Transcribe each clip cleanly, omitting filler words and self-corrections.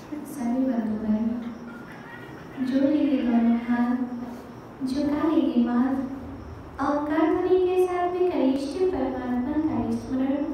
सभी बंधुगण जोड़ लीजिए दोनों हाथ, झुका लीजिए माथ और ओंकार ध्वनि के साथ में करिष्ठ परमात्मा का स्मरण।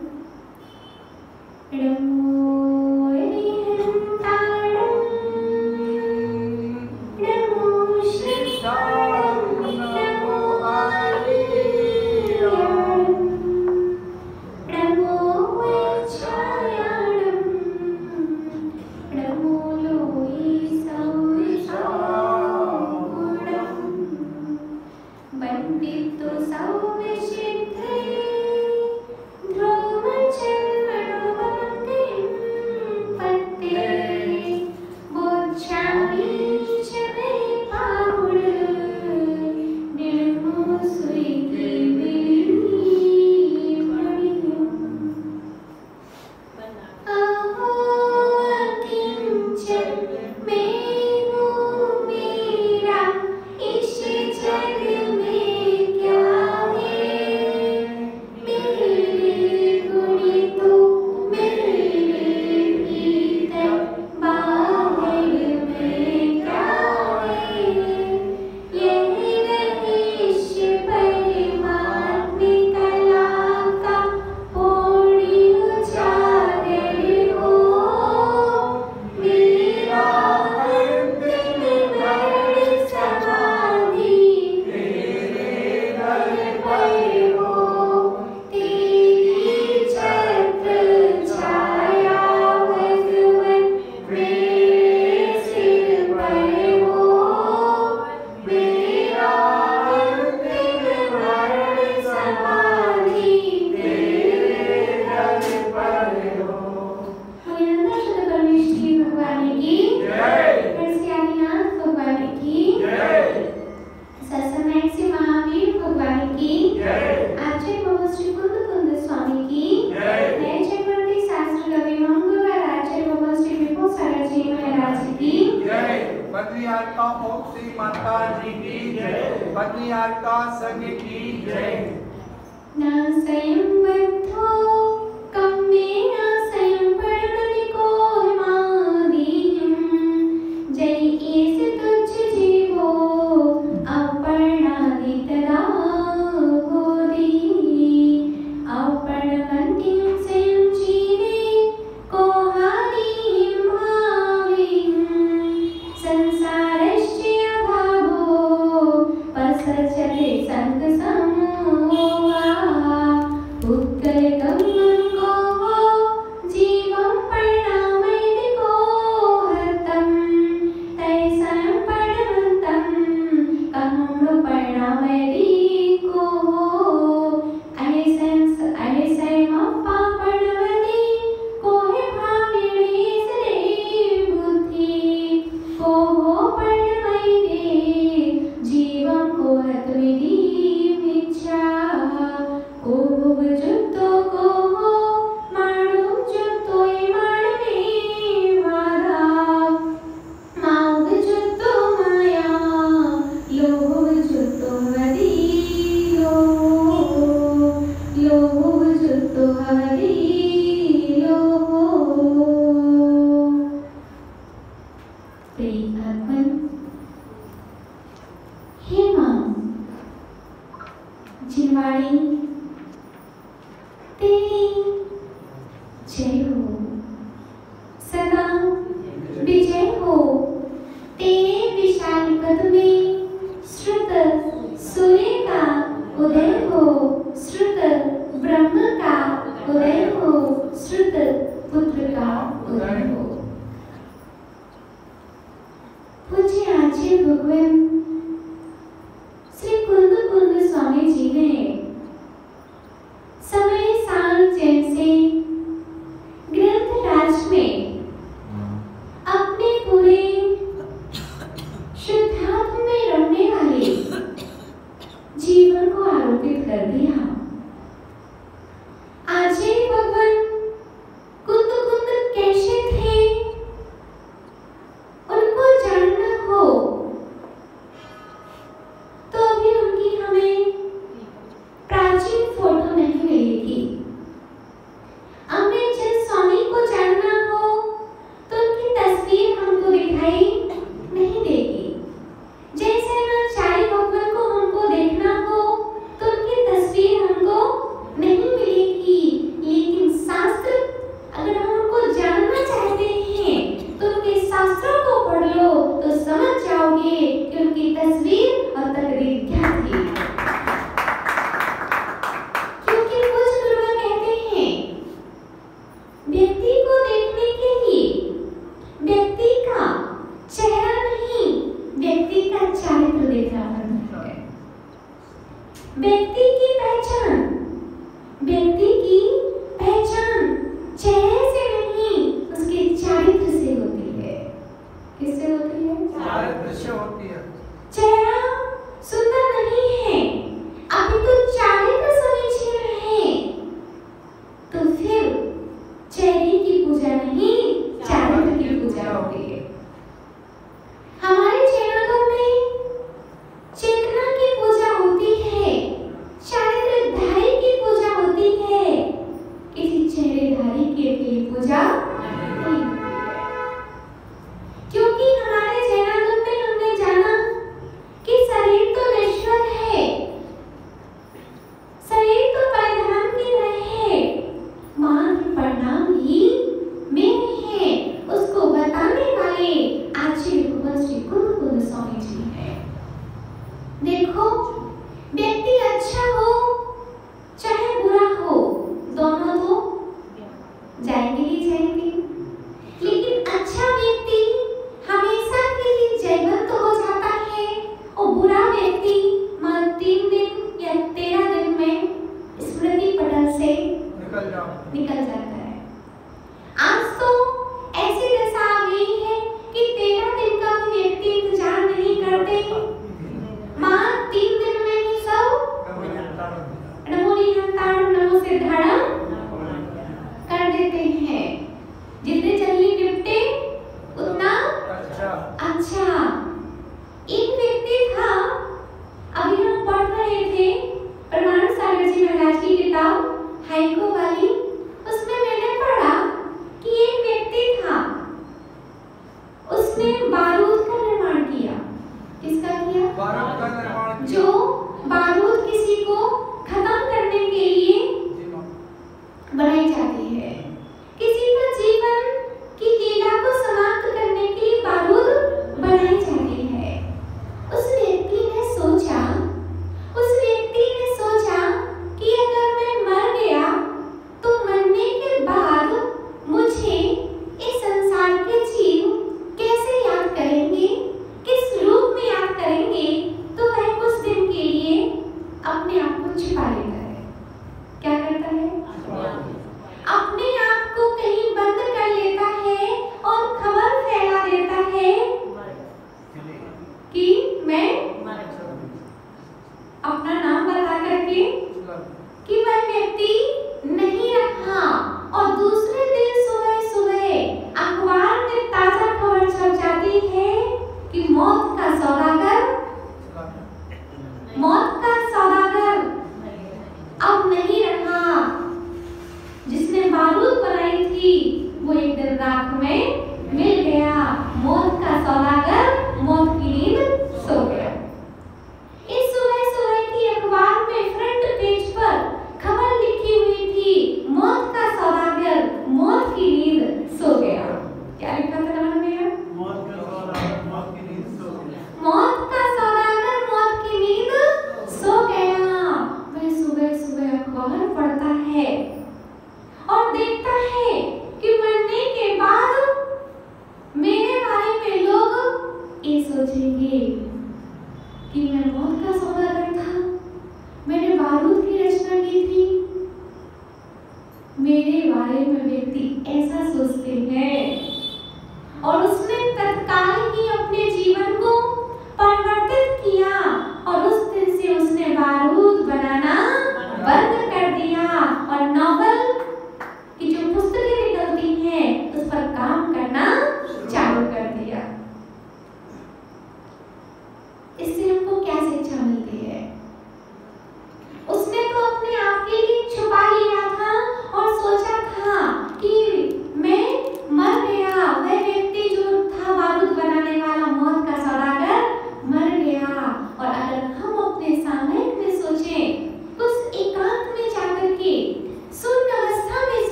कैसे थे पाओगे कि उनकी तस्वीर और तकदीर क्या थी। क्योंकि कुछ गुरु कहते हैं व्यक्ति को देखने के लिए व्यक्ति का चेहरा नहीं, व्यक्ति का चरित्र देखना पड़ता है। व्यक्ति की पहचान चेहरे से नहीं, उसके चरित्र से होती है। किससे होती है? चरित्र से होती है। चेहरा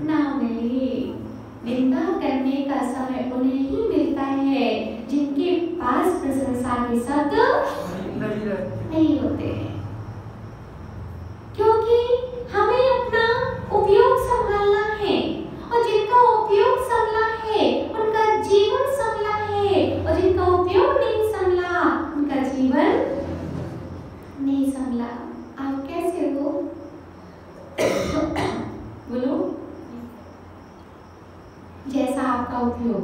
ना मिले। निंदा करने का समय उन्हें ही मिलता है जिनके पास प्रशंसा के शब्द नहीं होते हैं, क्योंकि हमें अपना उपयोग संभालना है और जिनका उपयोग संभला है उनका जीवन संभला है और जिनका उपयोग नहीं संभला उनका जीवन नहीं संभला। आप कैसे हो? बोलो। जैसा आपका उपयोग,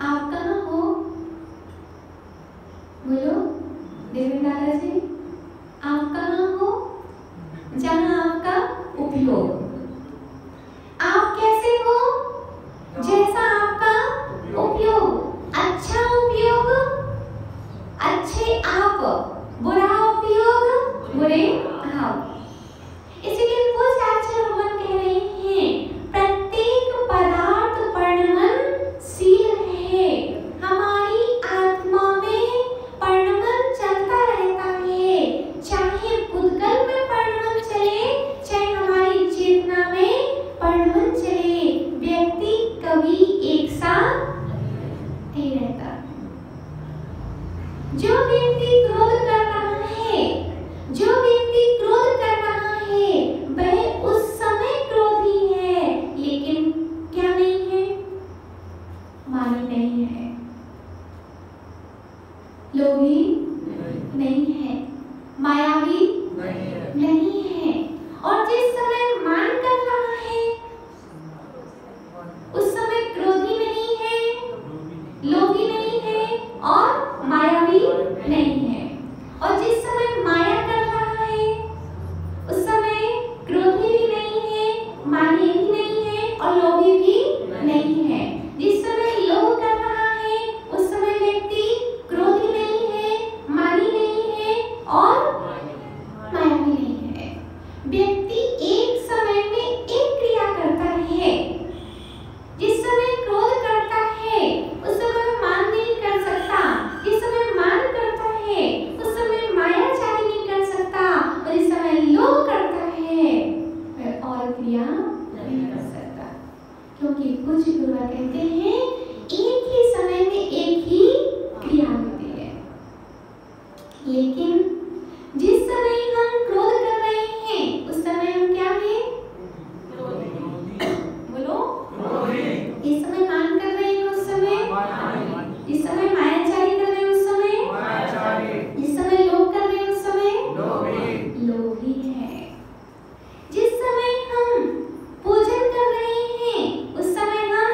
आप कहाँ हो? बोलो देवेंद्र दादाजी, आप कहाँ हो? जहाँ आपका उपयोग। आप कैसे हो? जैसा आपका उपयोग। अच्छा उपयोग अच्छे आप, बुरा उपयोग बुरे आप। इसलिए कुछ आचार्य भगवान कह रहे हैं प्रत्येक पदार्थ परिणमनशील है। हमारी आत्मा में परिणमन चलता रहता है, चाहे भूतकाल में परिणमन चले चाहे हमारी चेतना में परिणमन चले। व्यक्ति कभी एक साथ नहीं रहता। जो व्यक्ति क्रोध कर रहा है, जो व्यक्ति क्रोध कर रहा है वह उस समय क्रोधी है, लेकिन क्या नहीं है? मानी नहीं है, लोभी नहीं है, मायावी नहीं है। और जिस समय मान कर रहा है उस समय क्रोधी नहीं है, लोभी नहीं है और मायावी नहीं है। और जिस समय माया कर रहा है उस समय क्रोधी भी नहीं है, मानी भी नहीं है और लोभी भी नहीं है। जिस समय लोभ कर रहा है उस समय व्यक्ति क्रोधी नहीं है, मानी नहीं है और माया भी नहीं है। व्यक्ति एक समय में एक क्रिया करता है। जिस समय क्रोध करता है उस समय मान नहीं कर सकता, जिस समय मान करता है उस समय मायाचारी नहीं कर सकता, और जिस समय लोभ करता है वह और क्रिया नहीं कर सकता। क्योंकि कुछ गुरु कहते हैं एक ही समय में एक ही क्रिया होती है। लेकिन जिस समय हम क्रोध कर रहे हैं उस समय हम क्या हैं? बोलो। इस समय मान कर रहे हैं उस समय, इस समय मायाचारी कर रहे हैं उस समय, इस समय लोभ कर रहे हैं उस समय लोभी है। जिस समय हम पूजन कर रहे हैं उस समय हम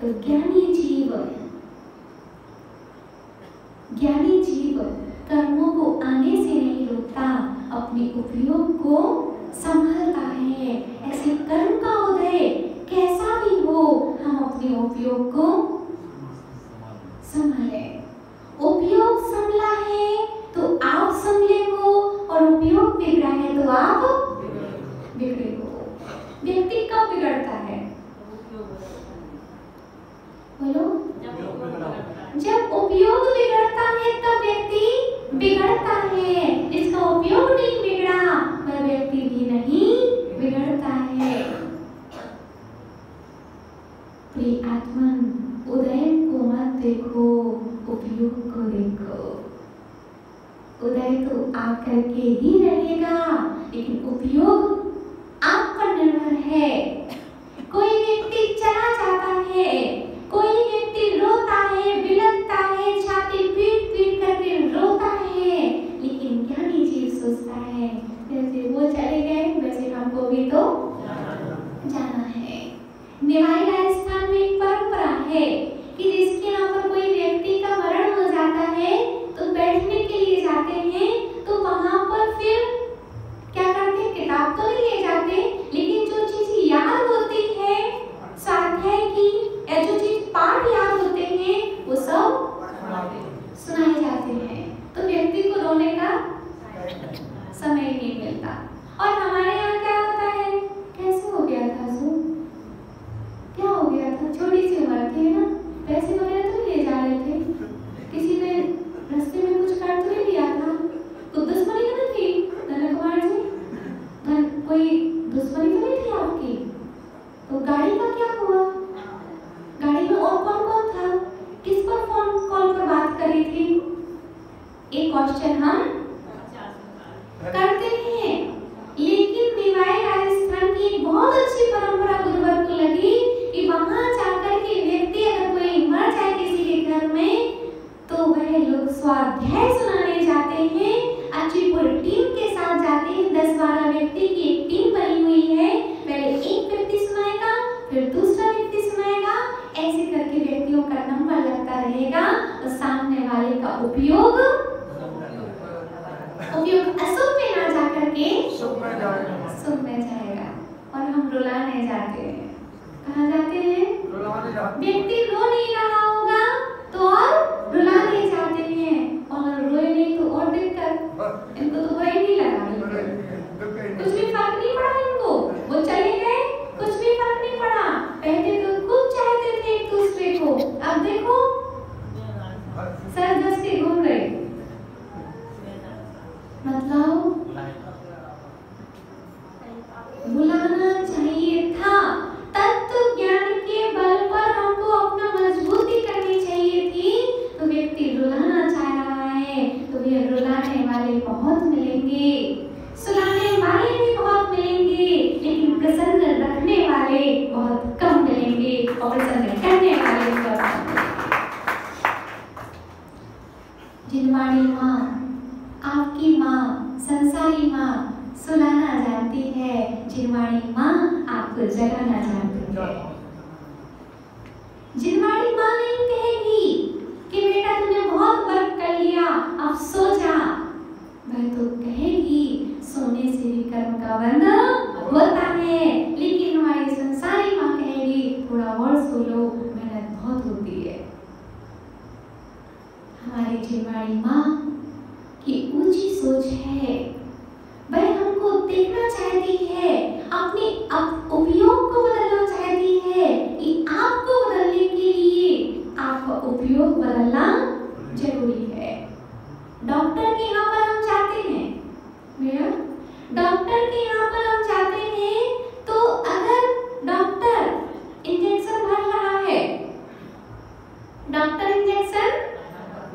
तो ज्ञानी जीव कर्मों को आने से नहीं रोकता, अपने उपयोग को संभालता है। ऐसे कर्म का उदय कैसा भी हो, हम अपने उपयोग को संभाले। उपयोग संभला है तो आप संभले हो, और उपयोग बिगड़ा है तो आप बिगड़े हो। व्यक्ति कब बिगड़ता है? बोलो। जब उपयोग बिगड़ता है तब व्यक्ति बिगड़ता है। जिसका उपयोग नहीं बिगड़ा वह व्यक्ति भी नहीं बिगड़ता है। प्रिय आत्मन, उदय को मत देखो, उपयोग को देखो। उदय तो आप करके ही रहेगा, लेकिन उपयोग आप पर निर्भर है। कोई व्यक्ति चला जाता है, कोई व्यक्ति रोता है, बिलखता है, छाती पीट पीट करके रोता है, लेकिन ज्ञानी जीव सोचता है जैसे वो चले गए वैसे हमको भी तो जाना है। निवाई राजस्थान में एक परंपरा है कि जिसके यहाँ पर कोई व्यक्ति का मरण हो जाता है तो बैठने के लिए जाते हैं, तो वहां पर फिर क्या करते हैं? किताब तो नहीं ले जाते, लेकिन जो चीज याद होती है स्वाध्याय की, या जो चीज पाठ याद होते हैं वो सब सुनाए जाते हैं। तो व्यक्ति को रोने का समय नहीं मिलता। और हमारे यहाँ क्या होता है? कैसे हो गया था सो? क्या हो गया था? छोटी सी उम्र थी ना, पैसे वगैरह तो ले जा रहे थे, किसी ने रास्ते में कुछ कर तो नहीं लिया था, कुछ दुश्मनी तो नहीं थी नंद कुमार जी? कोई दुश्मनी तो नहीं थी आपकी? तो गाड़ी का क्या हुआ? गाड़ी में और कौन कौन था? किस पर फोन कॉल पर बात करी थी? एक क्वेश्चन हम करते हैं। लेकिन निवाई राजस्थान की एक बहुत अच्छी परंपरा गुरुवर को लगी कि वहां जाकर के व्यक्ति अगर कोई मर जाए किसी के घर में तो वह लोग स्वाध्याय सुनाने जाते हैं। अच्छी पूरी टीम के साथ जाते हैं। 10-12 व्यक्ति की एक टीम बनी हुई है। पहले एक व्यक्ति सुनाएगा, फिर दूसरा व्यक्ति सुनाएगा, ऐसे करके व्यक्तियों का नंबर लगता रहेगा। तो सामने वाले का उपयोग अशुभ में ना जाकर के शुभ में जाएगा। और हम रुलाने जाते हैं। कहाँ जाते हैं? व्यक्ति रो नहीं रहा होगा तो और रुलाने जाते हैं, और रोए नहीं तो और दिक्कत। इनको तो बुरा ही नहीं लगा, कुछ भी फर्क नहीं पड़ा इनको। वो चले गए, कुछ भी फर्क नहीं पड़ा। पहले तो खूब चाहते थे एक दूसरे को, अब देखो सर दस के घूम रहे। मतलब बुलाना चाहिए था। तत्व ज्ञान के बल पर हमको अपना मजबूती करनी चाहिए थी। तो व्यक्ति रुलाना चाह रहा है तो ये रुलाने वाले बहुत मिलेंगे, सुलाने वाले भी बहुत मिलेंगे, लेकिन प्रसन्न रखने वाले बहुत कम मिलेंगे, और प्रसन्न करने वाले बहुत कम मिलेंगे। जिनवाणी माँ, आपकी माँ, संसारी माँ सुलाना जानती है, जिनवाणी माँ आपको जगाना जानती है। जिनवाणी माँ नहीं कहेगी कि बेटा तुमने बहुत वर्क कर लिया अब सो जा, वह तो कहेगी सोने से भी कर्म का बंधन होता है। लेकिन हमारी संसारी माँ कहेगी थोड़ा और सो लो, मेहनत बहुत होती है। हमारी जिनवाणी माँ की ऊंची सोच है, वह हमको देखना चाहती है, अपने उपयोग को बदलना चाहती है कि आपको बदलने के लिए आपका उपयोग बदलना जरूरी है। डॉक्टर के यहाँ पर हम जाते हैं, मेरा डॉक्टर के यहाँ पर हम जाते हैं, तो अगर डॉक्टर इंजेक्शन भर रहा है, डॉक्टर इंजेक्शन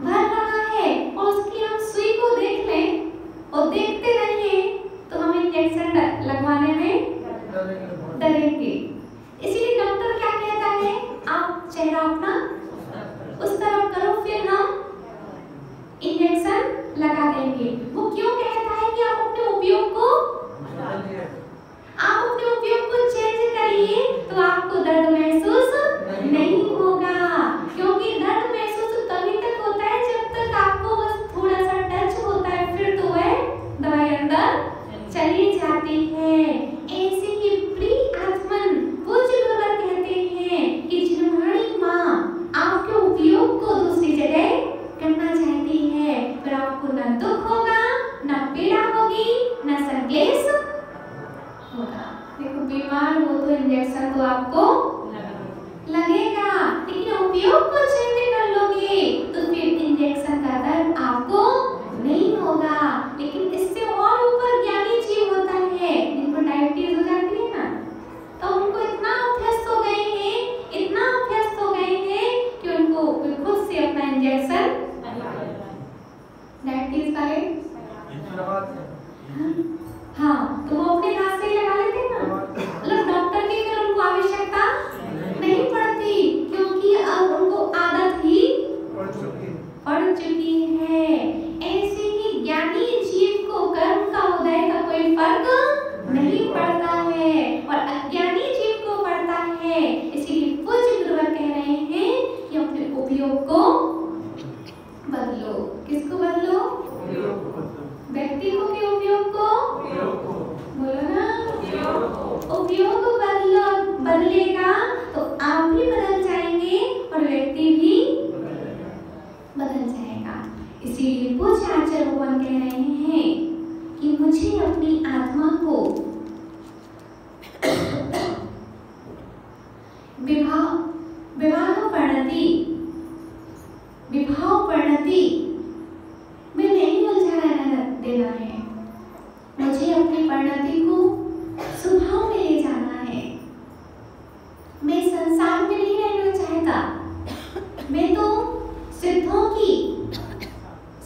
भर रहा है और उसकी हम सुई को देख लें और देखते रहें तो हम इंजेक्शन लगवाने में डरेंगे। इसीलिए डॉक्टर क्या कहता है, आप चेहरा अपना उस तरफ करो, फिर हम इंजेक्शन लगा देंगे। वो क्यों कहता है कि आप अपने उपयोग को चेंज करिए तो आपको दर्द महसूस नहीं होगा। लेकिन इससे और ऊपर ज्ञानी जीव होता है जिनको डायबिटीज हो जाती है ना, तो उनको इतना अभ्यस्त हो गए हैं, इतना अभ्यस्त हो गए हैं कि उनको खुद से अपना इंजेक्शन डायबिटीज वाले हाँ तो वो अपने हाथ से ही लगा लेते हैं ना, मतलब डॉक्टर की फिर उनको आवश्यकता नहीं पड़ती क्योंकि अब उनको आदत ही पड़ चुकी है। ऐसे ही ज्ञानी जीव को कर्म का उदय का कोई फर्क नहीं पड़ता है और अज्ञानी जीव को पड़ता है। इसीलिए पूज्य गुरुवर कह रहे हैं कि अपने उपयोग को बदलो। किसको बदलो? व्यक्तित्व के उपयोग को बोलो ना, उपयोग बदलेगा तो आप भी बदल जाएंगे और व्यक्ति भी बदल जाएगा। इसीलिए पूज्य आचार्य भगवान कह रहे हैं कि मुझे अपनी आत्मा को विभाव परिणति में नहीं उलझाना देना है। मुझे अपनी परिणति को स्वभाव में ले जाना है। मैं संसार में नहीं रहना चाहता, मैं तो सिद्धों की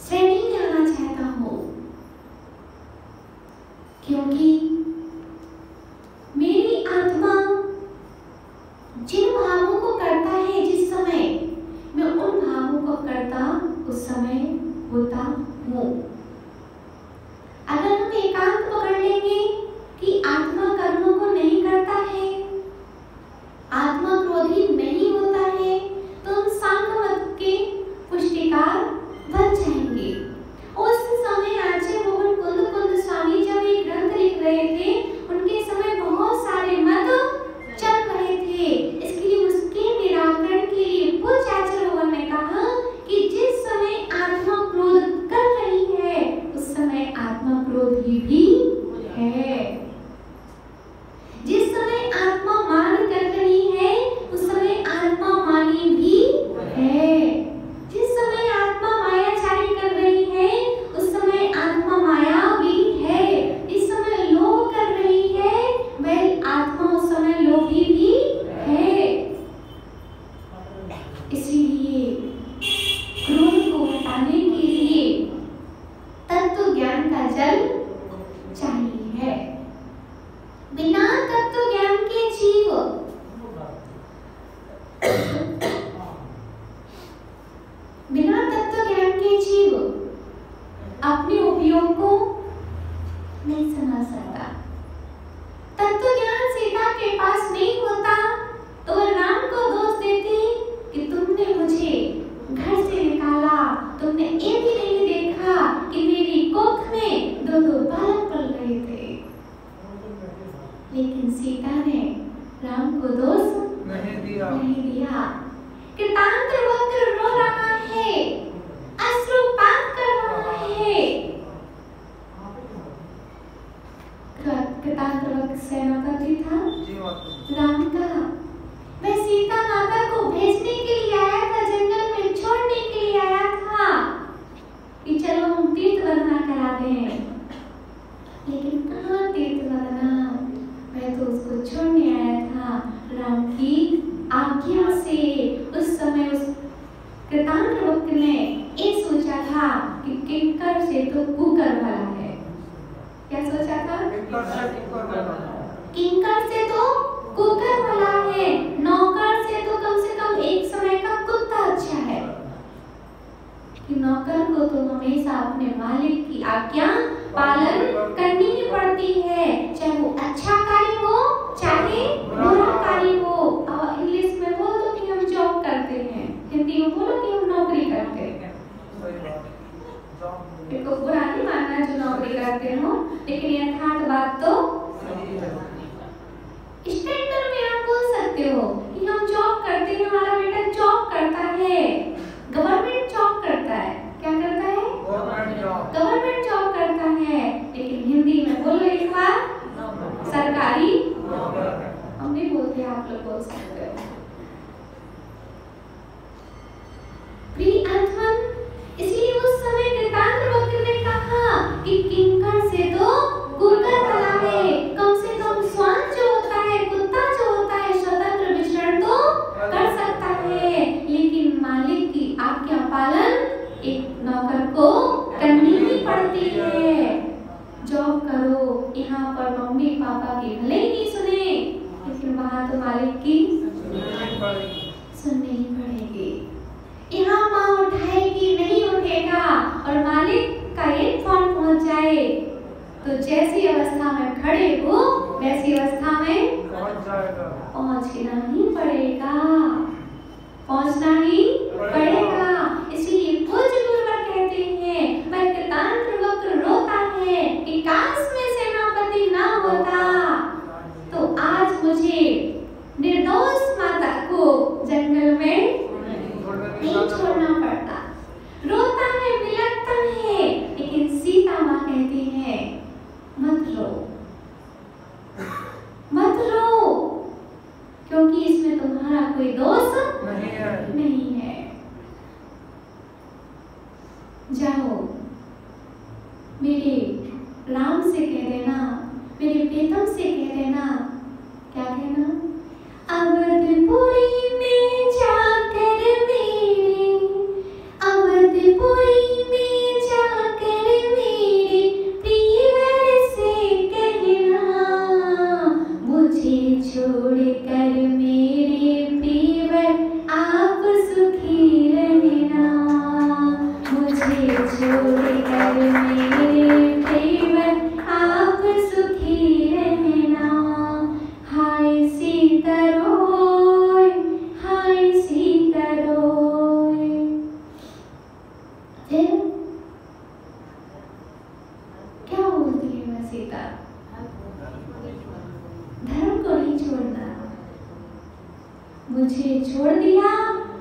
श्रेणी में आना चाहता हूँ, क्योंकि मेरी आत्मा जिन भावों को करता है जिस समय मैं उन भावों को करता उस समय होता हूँ। अगर हम एकांत पकड़ लेंगे कि आत्मा कर्मों को नहीं करता है, आत्मा क्रोधी नहीं होता है, तो हम सांख्य मत के पुष्टिकार बन जाएंगे। उस समय आचार्य भगवान कुंद स्वामी जब ये ग्रंथ लिख रहे थे, उनके समय बहुत सारे मत चल रहे थे। इसके लिए उसके निराकरण के लिए पूज्य आचार्य भगवान ने कहा कि जिस समय आत्मा क्रोध कर रही है उस समय आत्मा क्रोधी भी है, जिस समय आत्मा मान कर रही है उस समय आत्मा मानी भी है, जिस समय आत्मा मायाचारी कर रही है उस समय आत्मा माया भी है, जिस समय लोभ कर रही है वह आत्मा उस समय लोभी भी है। इसलिए क्रोध को हटाने के लिए तत्व ज्ञान का जल चाहिए है। बिना तत्व ज्ञान के जीव अपने उपयोग को नहीं समझ सकता। तत्व ज्ञान सीता के पास नहीं होता तो वह राम को दोष देती कि तुमने मुझे घर से निकाला, तुमने ये भी नहीं देखा कि मेरी कोख में दो बालक पल रहे थे। लेकिन सीता ने राम को दोष नहीं दिया। कृतांत वक्र रो रहा है, अश्रुपात कर रहा है। कृतांत वक्र सेनापति था राम का, वह सीता माता को भेजने के लिए आया था, जंगल में छोड़ने के लिए आया था कि चलो हम तीर्थ वंदना करा दें। लेकिन कहाँ तीर्थ वंदना, मैं तो उसको छोड़ने आया था राम की आज्ञा से। उस समय उस कृतांत वक्र ने ये सोचा था कि किंकर से तो कुकर वाला है। क्या सोचा था? किंकर से तो कुकर वाला है, नौकर से तो कम से कम एक समय का कुत्ता अच्छा है। कि नौकर को तो हमेशा अपने मालिक की आज्ञा पालन करनी ही पड़ती है, चाहे वो अच्छा कार्य हो चाहे बुरा कार्य हो। और इंग्लिश में बोल दो कि हम जॉब करते हैं, हिंदी में बोलो कि हम नौकरी करते हैं। देखो बुरा नहीं मानना जो नौकरी करते हो, लेकिन यथार्थ बात तो स्टैंडर्ड में आप बोल सकते हो कि हम जॉब करते हैं, हमारा बेटा जॉब करता है, गवर्नमेंट जॉब करता है। क्या करता है? गवर्नमेंट जॉब करता है। लेकिन हिंदी में बोलो एक बार, सरकारी नौकर को करनी ही पड़ती है। जॉब करो, यहाँ पर मम्मी पापा की भले ही नहीं सुने, लेकिन वहाँ तो मालिक की सुननी ही पड़ेगी। यहाँ माँ उठाएगी, नहीं उठेगा, और मालिक का एक फोन पहुँच जाए तो जैसी अवस्था में खड़े हो वैसी अवस्था में पहुँचना ही पड़ेगा, पहुँचना ही पड़ेगा। इसलिए पूज्य गुरुवर कहते हैं, वक्रतांत्र वक्र रोता है कि काश में सेनापति ना होता तो आज मुझे निर्दोष माता को जंगल में नहीं छोड़ना पड़ता। रोता है, बिलखता है, लेकिन सीता माँ कहती है मत रो, मत रो, क्योंकि इसमें तुम्हारा कोई दोष नहीं है। जाओ, मेरे राम से कह देना, मेरे प्रीतम से कह देना, क्या कहना, अवधपुरी में जाकर मेरे, अवधपुरी में जाकर मेरे प्रियवर से कहना, मुझे छोड़कर मेरे प्रियवर आप सुखी रहना, मुझे छोड़कर मेरे प्रियवर आप सुखी रहना। हाय सीता रोय, हाय सीता रोय। फिर क्या बोलती है वह सीता, धर्म को नहीं छोड़ना, मुझे छोड़ दिया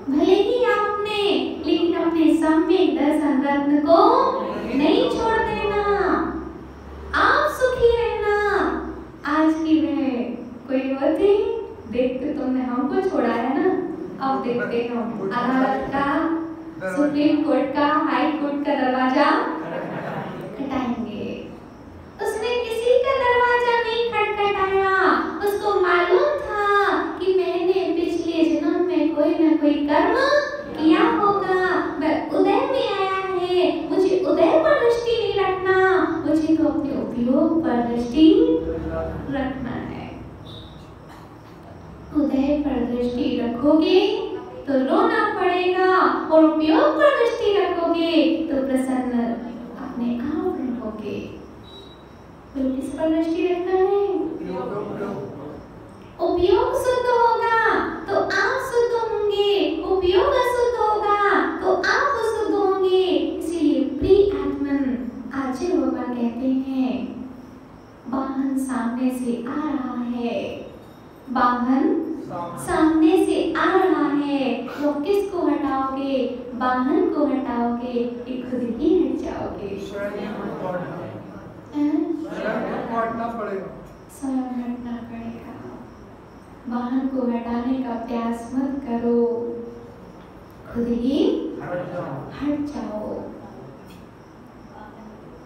भले ही आपने, लेकिन अपने सम्यक दर्शन रत्न को नहीं छोड़ देना, आप सुखी रहना। आज की वह कोई होती, देखते तुमने हमको छोड़ा है ना, अब देखते हम अदालत का, सुप्रीम कोर्ट का, हाई कोर्ट का दरवाजा खटखटाएंगे। उसने किसी का दरवाजा नहीं खटखटाया, उसको मालूम था कि मैंने पिछले जन्म में कोई न कोई कर्म किया होगा, वह उदय में आया है, मुझे उदय पर दृष्टि नहीं रखना, मुझे तो अपने उपयोग पर दृष्टि रखना है। उदय पर दृष्टि रखोगे तो रोना पड़ेगा, और उपयोग पर दृष्टि रखोगे तो प्रसन्न अपने आप रहोगे। तो किस पर दृष्टि रखना है? उपयोग शुद्ध होगा तो आप शुद्ध होंगे, उपयोग अशुद्ध होगा तो आप अशुद्ध होंगे। इसलिए प्रिय आत्मन आचार्य भगवान कहते हैं, वाहन सामने से आ रहा है, वाहन सामने से आ रहा है, तो किसको हटाओगे? वाहन को हटाओगे कि खुद ही हट जाओगे? स्वयं हटना पड़ेगा। वाहन को हटाने का प्रयास मत करो, खुद ही हट जाओ।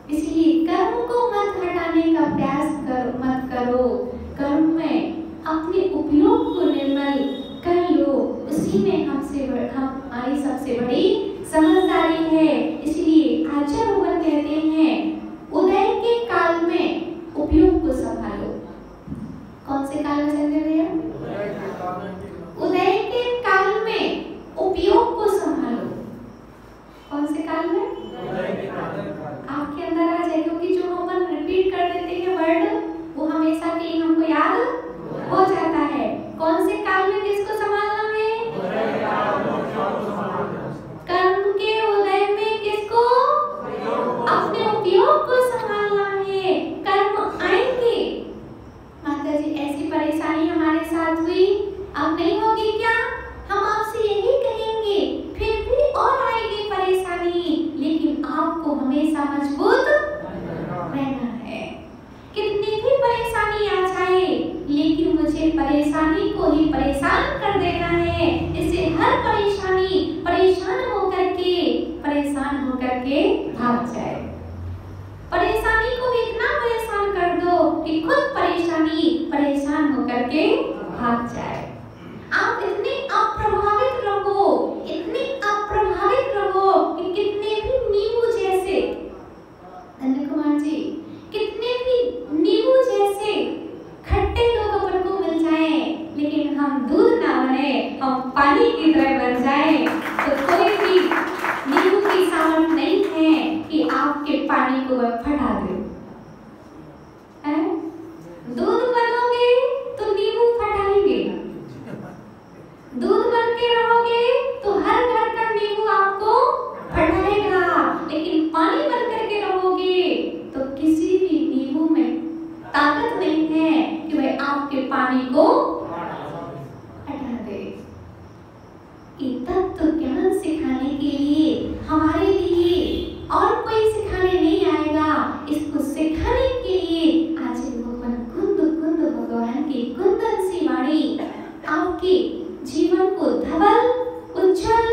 इसलिए कर्म को मत हटाने का प्रयास मत करो, कर्म में अपने उपयोग को निर्मल कर लो, उसी में हमारी सबसे बड़ी समझदारी है। इसलिए आचार्य भगवान कहते हैं, उदय के काल में उपयोग को संभालो। कौन से काल में संजय भैया? उदय के काल में उपयोग को संभालो। कौन से काल में? आपके अंदर आ जाए, क्योंकि जो हम रिपीट कर देते हैं वर्ड, वो हमेशा के लिए हमको याद हो जाता है। कौन से काल में किसको संभालना है? कर्म के उदय में किसको? अपने उपयोग को संभालना है। कर्म आएंगे। माता जी, ऐसी परेशानी हमारे साथ हुई, अब नहीं होगी क्या? हम आपसे यही कहेंगे, फिर भी और आएगी परेशानी, लेकिन आपको हमेशा मजबूत रहना है। कितनी भी परेशानी आ जाए, लेकिन मुझे परेशानी को ही परेशान कर देना है। इससे हर परेशानी परेशान होकर के भाग जाए। परेशानी को इतना परेशान कर दो कि खुद परेशानी परेशान होकर के भाग जाए। आप इतने अप्रभावित रहो, इतने अप्रभावित रहो कि कितने भी को फटा दे। दूध बनोगे तो नींबू फटाएंगे, दूध बन के रहोगे तो हर घर का नींबू आपको फटाएगा, लेकिन पानी बन करके रहोगे तो किसी भी नींबू में ताकत नहीं है कि वह आपके पानी को हटा दे। ये तत्व ज्ञान सिखाने के लिए हमारे लिए और कोई सिखाने नहीं आएगा। इसको सिखाने के लिए आज भगवान कुंद कुंद भगवान की कुंदन सी वाणी आपके जीवन को धवल, उज्जवल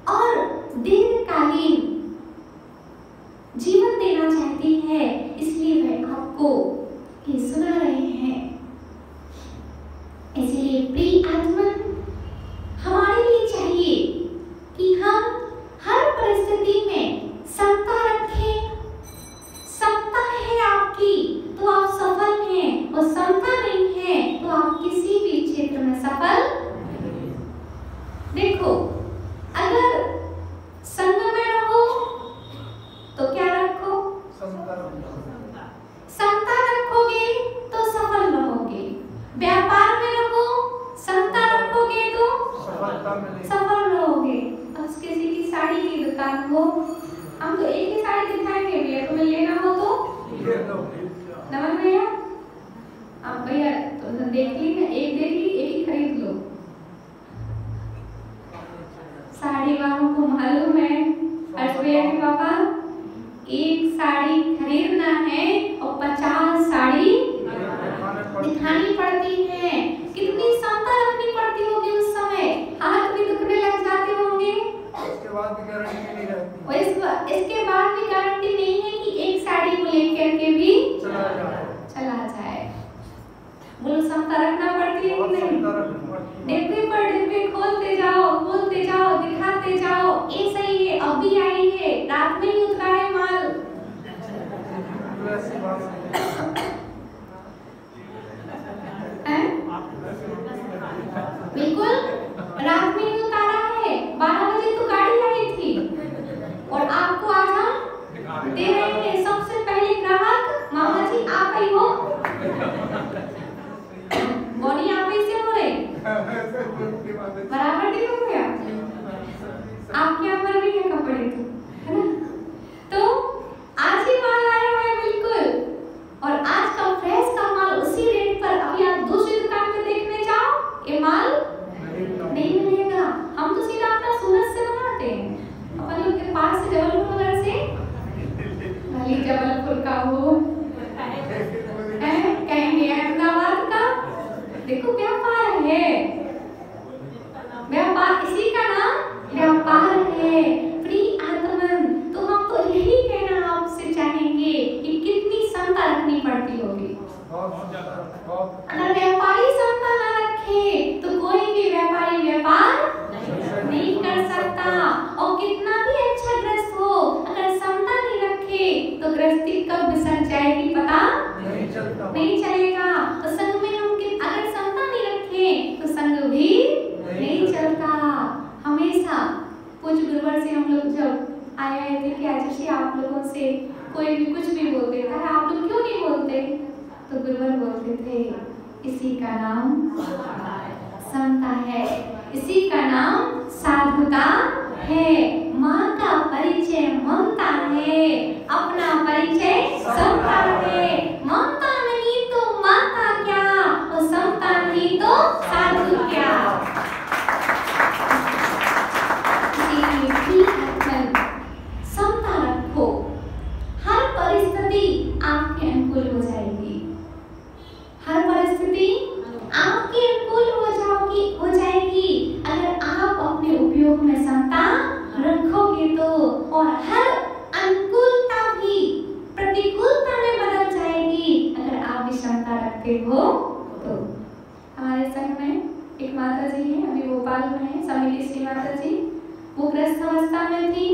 और दीर्घकालीन जीवन देना चाहती है, इसलिए वह आपको ये सुना रहे हैं। इसलिए प्रिय आत्मन, हमारे लिए चाहिए कि हम हर परिस्थिति में समता रखें। समता है आपकी तो आप सफल हैं, और समता नहीं है तो आप किसी भी क्षेत्र में सफल। देखो, अगर संग में रहो तो क्या रखो? समता रखोगे तो सफल रहोगे। व्यापार में रहो, समता रखोगे तो सफल रहोगे। अब किसी की साड़ी की दुकान हो, हम तो एक ही साड़ी दिखाएंगे भैया, तुम्हें लेना हो तो नमन भैया, आप भैया तो देख ली ना, एक देख ली, एक ही खरीद लो। साड़ी वालों को मालूम है अर्ज भैया के पापा, एक साड़ी खरीदना है और 50 साड़ी दिखानी पड़ती है। कितनी समता रखनी पड़ती होगी उस समय, हाथ भी दुखने लग जाते होंगे। इसके बाद भी गारंटी नहीं रहती, और इसके बाद भी गारंटी नहीं है कि एक साड़ी को लेकर के भी चला जाए। बोलो, समता रखना पड़ती है कि नहीं? डिब्बे पर डिब्बे खोलते जाओ, दिखाते जाओ, ये सही है, अभी आई है, रात में ही उतरा है माल। बिल्कुल रात में ही उतारा है, 12 बजे तो गाड़ी आई थी, और आपको आज हम दे रहे हैं। सबसे पहले ग्राहक मामा जी आप ही हो, बॉडी आप ही से हो रहे, बराबर नहीं हो गया आपके यहाँ पर भी है कपड़े तो, है ना? तो आज ही माल आया है बिल्कुल, और आज का फ्रेश का माल उसी रेट पर। अभी आप दूसरी दुकान में देखने जाओ, ये माल नहीं मिलेगा। हम तो सीधा अपना सूरत से बनाते हैं, अपन लोग के पास से जबलपुर नगर से, भले जबलपुर का हो कहेंगे अहमदाबाद का। देखो व्यापार है, व्यापार, इसी का नाम व्यापार है। प्रिय आत्मन, तो हम तो यही कहना आपसे चाहेंगे कि कितनी समता रखनी पड़ती होगी। अगर व्यापारी समता ना रखे तो कोई भी व्यापारी व्यापार नहीं कर सकता। और कितना भी अच्छा ग्रस्त हो, अगर समता नहीं रखे तो गृहस्थी कब बिसर जाएगी पता नहीं चलेगा। तो संग में हम अगर समता नहीं रखे तो संग भी नहीं चलता। हमेशा पूज्य गुरुवर से हम लोग जब आए थे कि आचार्य आप लोगों से कोई भी कुछ भी बोल देता है, आप लोग क्यों नहीं बोलते? तो गुरुवर बोलते थे, इसी का नाम समता है, इसी का नाम साधुता है। माँ का परिचय ममता है, अपना परिचय समता है। ममता नहीं तो माता क्या, और समता नहीं तो साधु क्या। समता रखो, हर परिस्थिति आपके अनुकूल हो जाएगी, हर परिस्थिति आपके अनुकूल हो जाएगी अगर आप अपने उपयोग में समता रखोगे तो। और हर अनुकूलता भी प्रतिकूलता में बदल जाएगी अगर आप भी समता रखते हो तो। हमारे संग में एक माता जी हैं, अभी भोपाल में है, समिली श्री माता जी। वो ग्रस्त अवस्था में थी,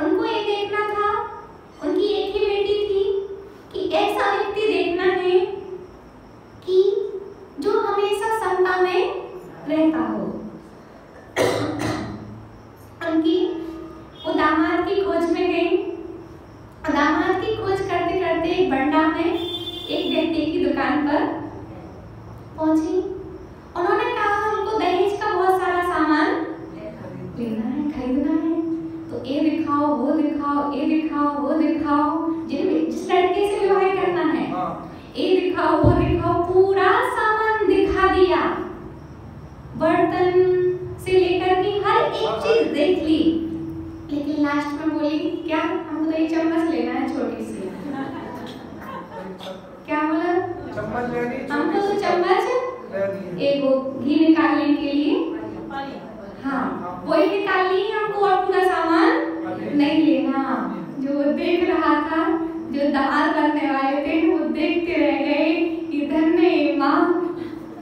उनको ये देखना था, उनकी एक ही बेटी थी, कि ऐसा व्यक्ति देखना है कि जो हमेशा समता में रहता हो। उनकी वो दामाद की खोज में गई, दामाद की करते एक बंडा में एक व्यक्ति की दुकान पर पहुंची। उन्होंने कहा हमको दहेज का बहुत सारा सामान लेना है, खरीदना है, तो ये दिखाओ, वो दिखाओ, ये दिखाओ, वो दिखाओ, जिस लड़के से विवाह करना है ये दिखाओ, वो दिखाओ, पूरा सामान दिखा दिया। बर्तन से लेकर के हर एक चीज देख ली, लेकिन लास्ट में बोली क्या, हमको तो ये चम्मच लेना है छोटी सी। क्या बोला? चम्मच लेनी, हमको तो चम्मच एक घी निकालने के लिए, हाँ वही निकाल ली हमको, और पूरा सामान नहीं लेना। जो देख रहा था, जो दामाद बनने वाले थे, वो देखते रह गए कि धन्य माँ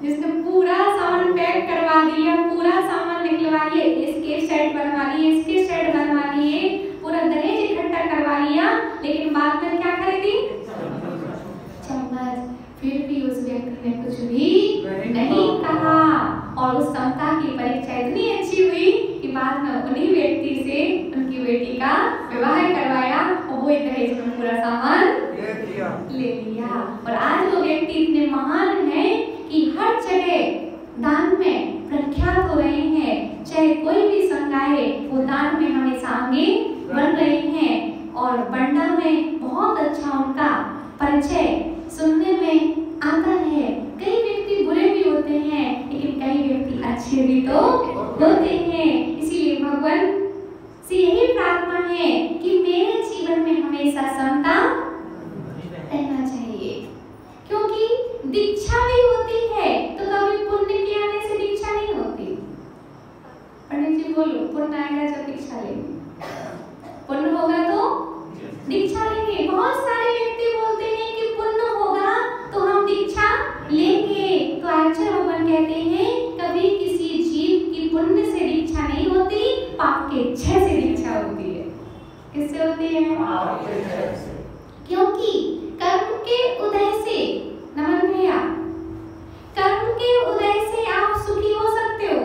जिसने पूरा सामान पैक करवा दिया, पूरा सामान निकलवा लिया, इसके सेट बनवा लिए, इसके सेट बनवा लिए, पूरा दहेज इकट्ठा करवा लिया, लेकिन बाद में क्या खरीदी? चम्मच। फिर भी उस व्यक्ति ने कुछ भी नहीं कहा, और उस समता की परीक्षा इतनी अच्छी हुई कि बाद में उन्हीं व्यक्ति से उनकी बेटी का विवाह करवाया, और वो दहेज में पूरा सामान ले लिया। और आज वो व्यक्ति इतने महान हैं कि हर जगह दान में प्रख्यात हो रहे हैं, चाहे कोई भी संकाय वो दान में हमेशा आगे बढ़ रहे हैं। और बंडा में बहुत अच्छा उनका परिचय सुनने में आता है। कई व्यक्ति बुरे भी होते हैं, लेकिन कई व्यक्ति अच्छे भी तो होते हैं। इसीलिए भगवान से यही प्रार्थना है कि मेरे जीवन में हमेशा समता रहना चाहिए, क्योंकि दीक्षा भी होती है तो कभी पुण्य के आने से दीक्षा नहीं होती। पंडित जी बोलो, पुण्य आएगा जब दीक्षा लेंगे, पुण्य होगा तो दीक्षा लेंगे। बहुत सारे व्यक्ति बोलते हैं कि पुण्य होगा तो हम दीक्षा लेंगे, तो आचार्य भगवान कहते हैं कभी किसी जीव की पुण्य से दीक्षा नहीं होती, पाप के इच्छा से दीक्षा होती है। किससे होती है? क्योंकि कर्म के उदय से, नमन भैया, कर्म के उदय से आप सुखी हो सकते हो,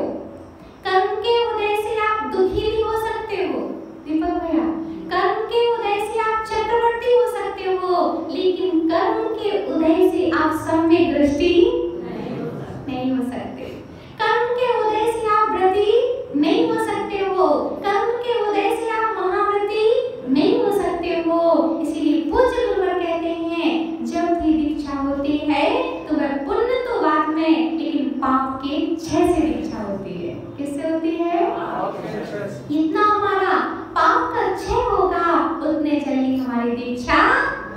कर्म के उदय से आप दुखी भी हो सकते हो। दीपक भैया, कर्म के उदय से आप चक्रवर्ती हो सकते हो, लेकिन कर्म के उदय से आप सम्यक दृष्टि नहीं हो सकते। कर्म के उदय से आप व्रती नहीं हो सकते हो, कर्म के उदय से आप महाव्रती नहीं हो सकते हो। इसीलिए पूज्य गुरुवर कहते हैं जब भी दीक्षा होती है तो वह पुण्य तो बाद में, लेकिन पाप के क्षय से दीक्षा होती है। किससे होती है? इतना हमारा पाप का क्षय होगा, उतने जल्दी हमारी दीक्षा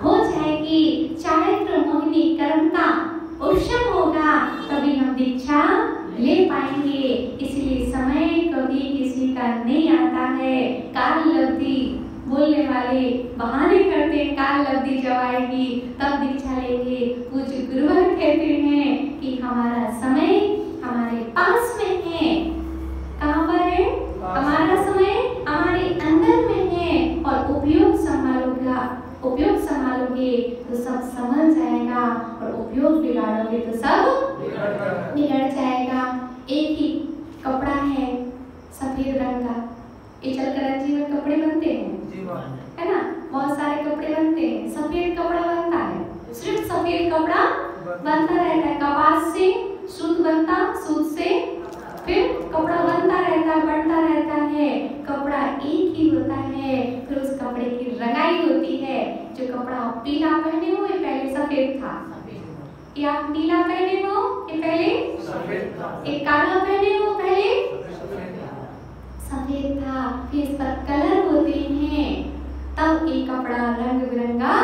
हो जाएगी। चारित्र मोहिनी कर्म का उपशम होगा, तभी हम दीक्षा ले पाएंगे। इसलिए समय कभी किसी का नहीं आता है। काल लब्धि बोलने वाले बहाने करते हैं, काल लब्धि जब आएगी तब दीक्षा लेंगे। पूज्य गुरुवर कहते हैं कि हमारा समय हमारे पास में है। कहाँ पर है? हमारा समय हमारे अंदर में है, और उपयोग संभालोगे तो सब संभल जाएगा, और उपयोग बिगाड़ोगे तो सब बिगड़ जाएगा। एक ही कपड़ा है सफेद रंग का, ये चलकरंजी में कपड़े बनते हैं, है ना, बहुत सारे कपड़े बनते हैं, सफेद कपड़ा बनता है, सिर्फ सफेद कपड़ा बनता रहता है। कपास से सूत बनता, सूत से फिर कपड़ा बनता रहता है। कपड़ा एक ही होता है, फिर उस कपड़े की रंगाई होती है। जो कपड़ा आप पीला पहने हो ये पहले सफेद था, ये आप नीला पहने हो ये पहले सफेद था, एक काला पहने हो पहले सफेद था, फिर इस पर कलर होते हैं, तब एक कपड़ा रंग बिरंगा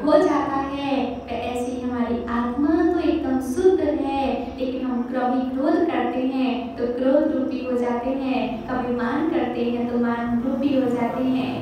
हो जाता है। ऐसी हमारी आत्मा तो एकदम शुद्ध है, लेकिन हम कभी क्रोध करते हैं तो क्रोध रूपी हो जाते हैं, कभी मान करते हैं तो मान रूपी हो जाते हैं,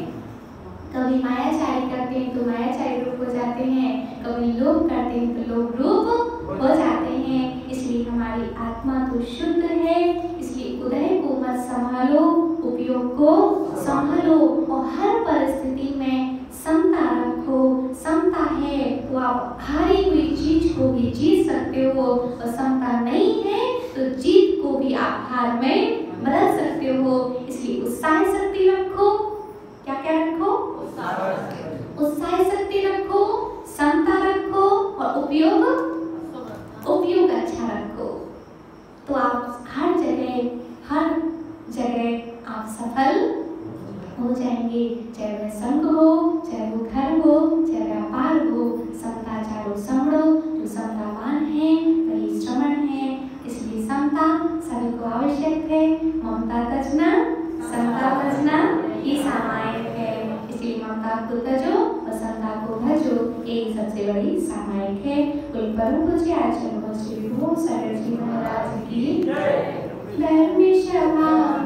कभी मायाचारी करते हैं तो मायाचारी रूप हो जाते हैं, कभी लोभ करते हैं तो लोभ रूप हो जाते हैं। इसलिए हमारी आत्मा तो शुद्ध है, इसलिए उदय को मत संभालो, उपयोग को संभालो, और हर परिस्थिति में समता रखो। समता है तो आप हारी हुई चीज को भी जीत सकते हो, और समता नहीं है तो जीत को भी आप हार में बदल सकते हो। इसलिए उत्साह शक्ति रखो। क्या क्या रखो? उत्साह शक्ति रखो, हो जाएंगे, चाहे वह संघ हो, चाहे वो घर हो, चाहे व्यापार हो। समता चारो समड़ो, जो समतावान है वही श्रवण है। इसलिए समता सभी को आवश्यक है। ममता तजना, समता तजना ये सामायिक है। इसलिए ममता को तजो और समता को भजो, एक सबसे बड़ी सामायिक है। कोई परम पूज्य आचार्य श्री विभू सागर जी महाराज की जय। धर्म सभा